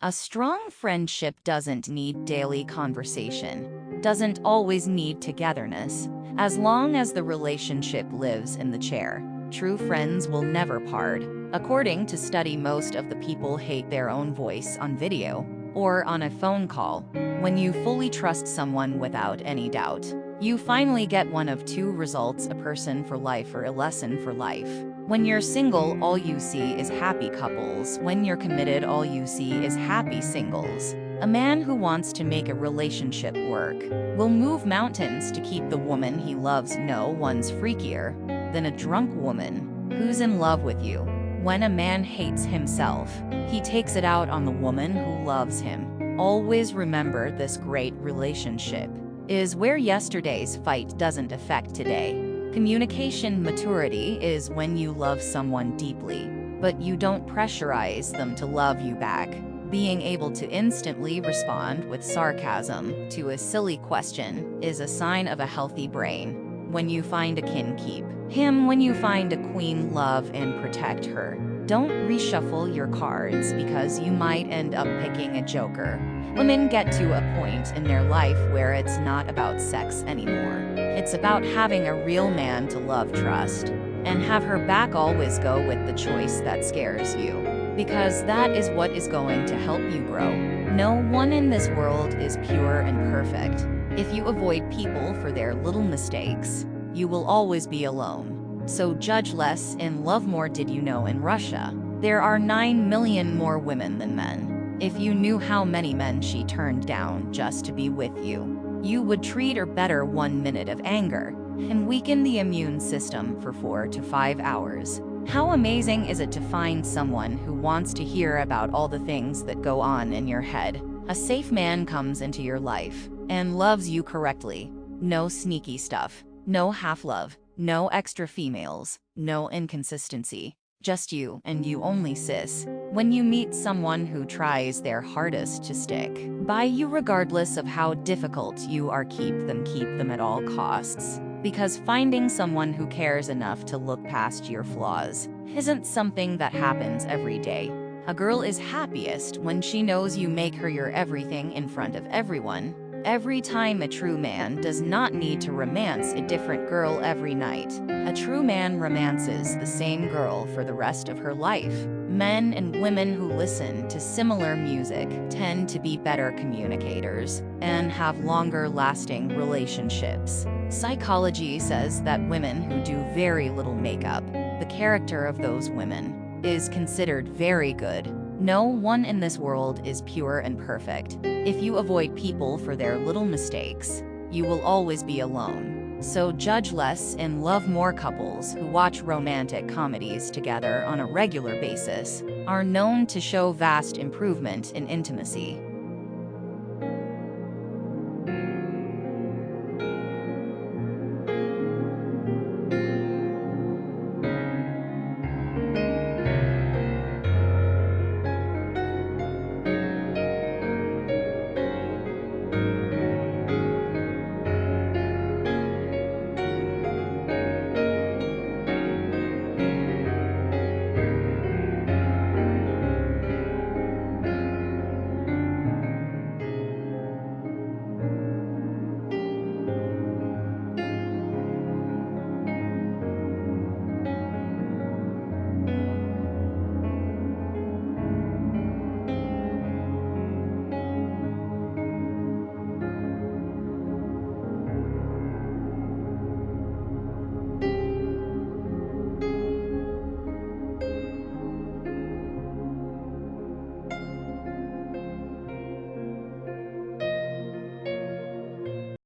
A strong friendship doesn't need daily conversation, doesn't always need togetherness. As long as the relationship lives in the chair, true friends will never part. According to study, most of the people hate their own voice on video or on a phone call. When you fully trust someone without any doubt, you finally get one of two results: a person for life or a lesson for life. When you're single, all you see is happy couples. When you're committed, all you see is happy singles. A man who wants to make a relationship work will move mountains to keep the woman he loves. No one's freakier than a drunk woman who's in love with you. When a man hates himself, he takes it out on the woman who loves him. Always remember this: great relationship is where yesterday's fight doesn't affect today. Communication maturity is when you love someone deeply, but you don't pressurize them to love you back. Being able to instantly respond with sarcasm to a silly question is a sign of a healthy brain. When you find a king, keep him. When you find a queen, love and protect her. Don't reshuffle your cards because you might end up picking a joker. Women get to a point in their life where it's not about sex anymore. It's about having a real man to love, trust, and have her back. Always go with the choice that scares you, because that is what is going to help you grow. No one in this world is pure and perfect. If you avoid people for their little mistakes, you will always be alone. So judge less and love more. Did you know in Russia, there are 9 million more women than men? If you knew how many men she turned down just to be with you, you would treat her better. 1 minute of anger can weaken the immune system for 4 to 5 hours. How amazing is it to find someone who wants to hear about all the things that go on in your head? A safe man comes into your life and loves you correctly. No sneaky stuff, no half-love, no extra females, no inconsistency. Just you and you only, sis. When you meet someone who tries their hardest to stick by you regardless of how difficult you are, keep them at all costs. Because finding someone who cares enough to look past your flaws isn't something that happens every day. A girl is happiest when she knows you make her your everything in front of everyone. Every time. A true man does not need to romance a different girl every night. A true man romances the same girl for the rest of her life. Men and women who listen to similar music tend to be better communicators and have longer-lasting relationships. Psychology says that women who do very little makeup, the character of those women is considered very good. No one in this world is pure and perfect. If you avoid people for their little mistakes, you will always be alone. So judge less and love more. Couples who watch romantic comedies together on a regular basis are known to show vast improvement in intimacy.